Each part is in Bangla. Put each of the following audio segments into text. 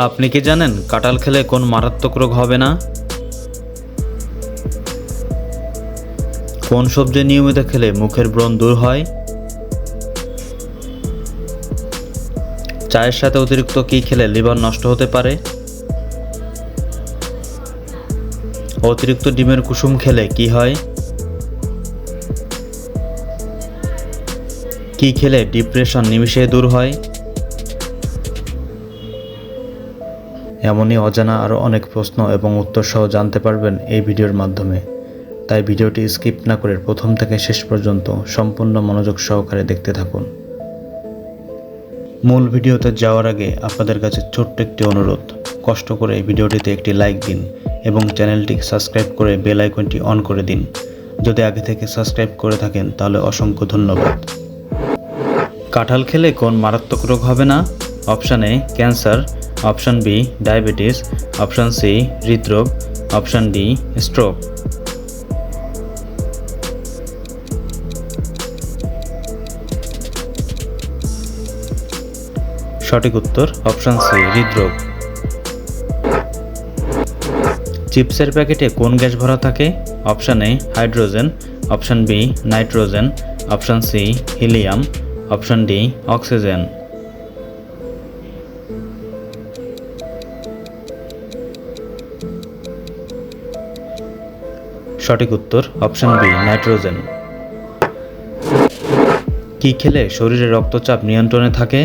আপনি কি জানেন কাঁঠাল খেলে কোন মারাত্মক রোগ হবে না? কোন সবজি নিয়মিত খেলে মুখের ব্রণ দূর হয়? চায়ের সাথে অতিরিক্ত কি খেলে লিভার নষ্ট হতে পারে? অতিরিক্ত ডিমের কুসুম খেলে কি হয়? কি খেলে ডিপ্রেশন নিমিষে দূর হয়? এমনই অজানা আরও অনেক প্রশ্ন এবং উত্তর সহ জানতে পারবেন এই ভিডিওর মাধ্যমে। তাই ভিডিওটি স্কিপ না করে প্রথম থেকে শেষ পর্যন্ত সম্পূর্ণ মনোযোগ সহকারে দেখতে থাকুন। মূল ভিডিওতে যাওয়ার আগে আপনাদের কাছে ছোট্ট একটি অনুরোধ, কষ্ট করে এই ভিডিওটিতে একটি লাইক দিন এবং চ্যানেলটি সাবস্ক্রাইব করে বেল আইকনটি অন করে দিন। যদি আগে থেকে সাবস্ক্রাইব করে থাকেন তাহলে অসংখ্য ধন্যবাদ। কাঁঠাল খেলে কোন মারাত্মক রোগ হবে না? Option A cancer, option B diabetes, option C হৃদরোগ, অপশান ডি স্ট্রোক। সঠিক উত্তর অপশান সি হৃদরোগ। চিপসের প্যাকেটে কোন গ্যাস ভরা থাকে? Option A hydrogen, option B nitrogen, option C helium, option D oxygen. সঠিক উত্তর অপশান বি নাইট্রোজেন। কি খেলে শরীরে রক্তচাপ নিয়ন্ত্রণে থাকে?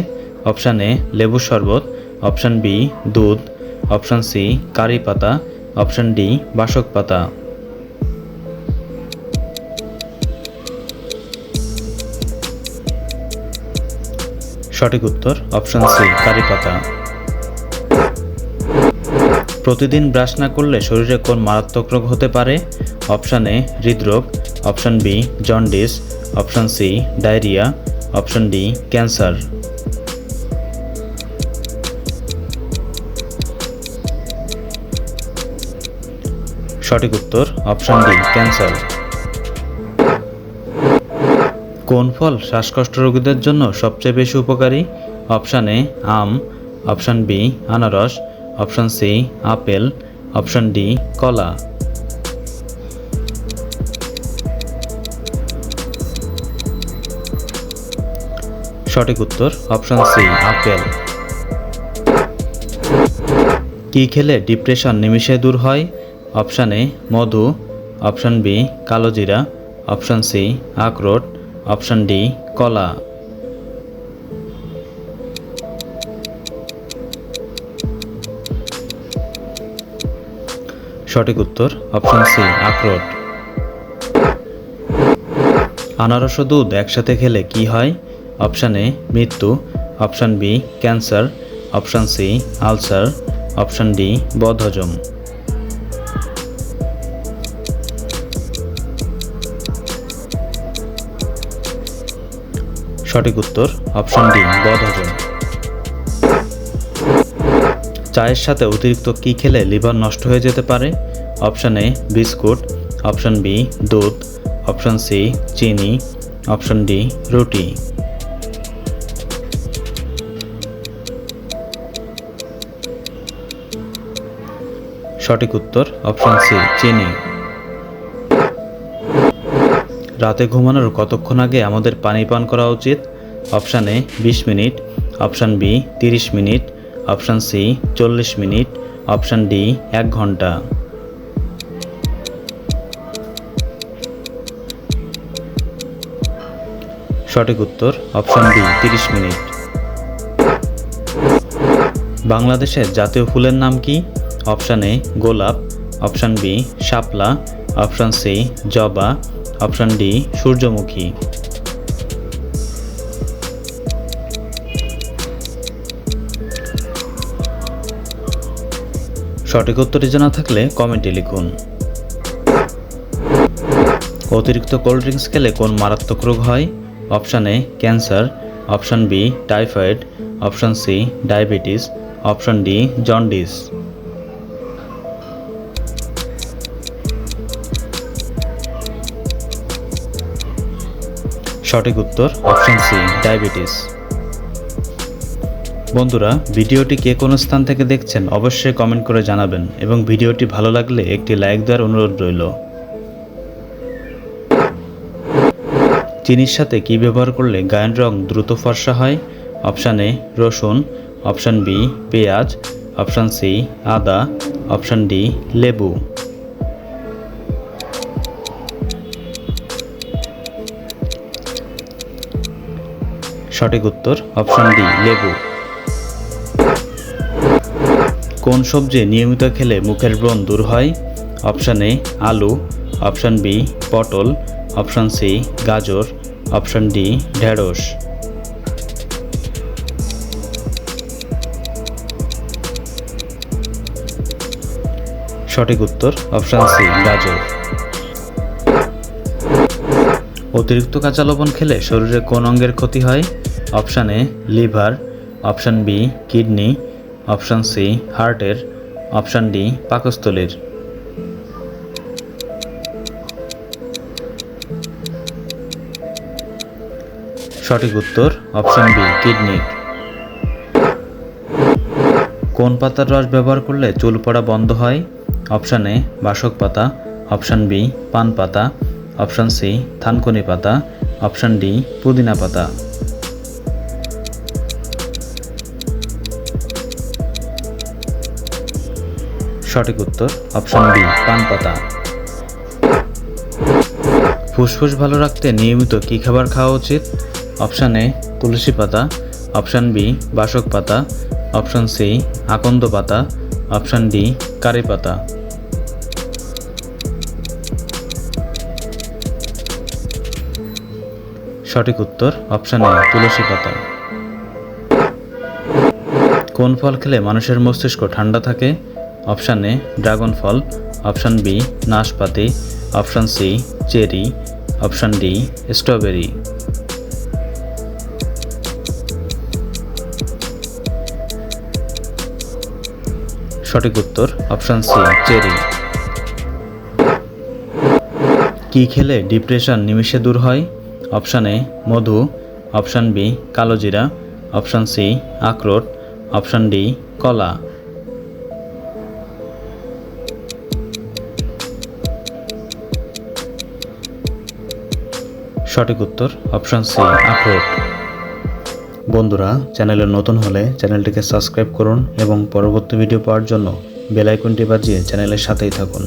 অপশান এ লেবুর শরবত, অপশান বি দুধ, অপশান সি কারি পাতা, অপশান ডি বাসক পাতা। সঠিক উত্তর অপশান সি কারি পাতা। প্রতিদিন ব্রাশ না করলে শরীরে কোন মারাত্মক রোগ হতে পারে? অপশান এ হৃদরোগ, option B jaundice, option C diarrhoea, option D cancer. সঠিক উত্তর অপশান ডি ক্যান্সার। কোন ফল শ্বাসকষ্ট রোগীদের জন্য সবচেয়ে বেশি উপকারী? অপশান এ আম, অপশান বি আনারস, অপশান সি আপেল, অপশান ডি কলা। সঠিক উত্তর অপশান সি আপেল। কি খেলে ডিপ্রেশন নিমিষে দূর হয়? অপশান এ মধু, অপশান বি কালোজিরা, অপশান সি আখরোট, অপশান ডি কলা। সঠিক উত্তর অপশান সি আখরোট। আনারস ও দুধ একসাথে খেলে কি হয়? অপশান এ মৃত্যু, option B cancer, option C ulcer, option D বদহজম। সঠিক উত্তর অপশান ডি বদহজম। চায়ের সাথে অতিরিক্ত কি খেলে লিভার নষ্ট হয়ে যেতে পারে? Option A biscuit, option B দুধ, অপশান সি চিনি, অপশান ডি রুটি। সঠিক উত্তর অপশান সি চিনি। রাতে ঘুমানোর কতক্ষণ আগে আমাদের পানি পান করা উচিত? Option A 20 minute, option B 30 minute, option C 40 minute, option D 1 ঘন্টা। সঠিক উত্তর অপশান বি 30 মিনিট। বাংলাদেশের জাতীয় ফুলের নাম কি? অপশান এ গোলাপ, অপশান বি শাপলা, অপশান সি জবা, অপশান ডি সূর্যমুখী। সঠিক উত্তরটি জানা থাকলে কমেন্টে লিখুন। অতিরিক্ত কোল্ড ড্রিঙ্কস খেলে কোন মারাত্মক রোগ হয়? Option A cancer, option B typhoid, option C diabetes, option D jaundice. সঠিক উত্তর অপশান সি ডায়াবেটিস। বন্ধুরা, ভিডিওটি কে কোন স্থান থেকে দেখছেন অবশ্যই কমেন্ট করে জানাবেন এবং ভিডিওটি ভালো লাগলে একটি লাইক দেওয়ার অনুরোধ রইল। চিনির সাথে কি ব্যবহার করলে গায়ের রং দ্রুত ফর্সা হয়? অপশান এ রসুন, অপশান বি পেঁয়াজ, অপশান সি আদা, অপশান ডি লেবু। সঠিক উত্তর অপশান ডি লেবু। কোন সবজি নিয়মিত খেলে মুখের ব্রণ দূর হয়? অপশান এ আলু, অপশান বি পটল, অপশান সি গাজর, অপশান ডি ঢেঁড়স। সঠিক উত্তর অপশান সি গাজর। অতিরিক্ত কাঁচা লবণ খেলে শরীরে কোন অঙ্গের ক্ষতি হয়? Option A liver, option B kidney, option C হার্টের, অপশান ডি পাকস্থলীর। সঠিক উত্তর অপশান বি কিডনির। কোন পাতার রস ব্যবহার করলে চুল পড়া বন্ধ হয়? অপশান এ বাসক পাতা, অপশান বি পান পাতা, অপশান সি থানকুনি পাতা, অপশান ডি পুদিনা পাতা। সঠিক উত্তর অপশান বি পান পাতা। ফুসফুস ভালো রাখতে নিয়মিত কী খাবার খাওয়া উচিত? অপশান এ তুলসী পাতা, অপশান বি বাসক পাতা, অপশান সি আকন্দ পাতা, অপশান ডি কারি পাতা। সঠিক উত্তর অপশান এ তুলসী পাতা। কোন ফল খেলে মানুষের মস্তিষ্ক ঠান্ডা থাকে? অপশান এ ড্রাগন ফল, অপশান বি নাশপাতি, option C cherry, option D strawberry. সঠিক উত্তর অপশান সি চেরি। কি খেলে ডিপ্রেশন নিমিষে দূর হয়? অপশান এ মধু, অপশান বি কালোজিরা, অপশান সি আখরোট, অপশান ডি কলা। সঠিক উত্তর অপশান সি আখরোট। বন্ধুরা, চ্যানেলে নতুন হলে চ্যানেলটিকে সাবস্ক্রাইব করুন এবং পরবর্তী ভিডিও পাওয়ার জন্য বেল আইকনটি বাজিয়ে চ্যানেলের সাথেই থাকুন।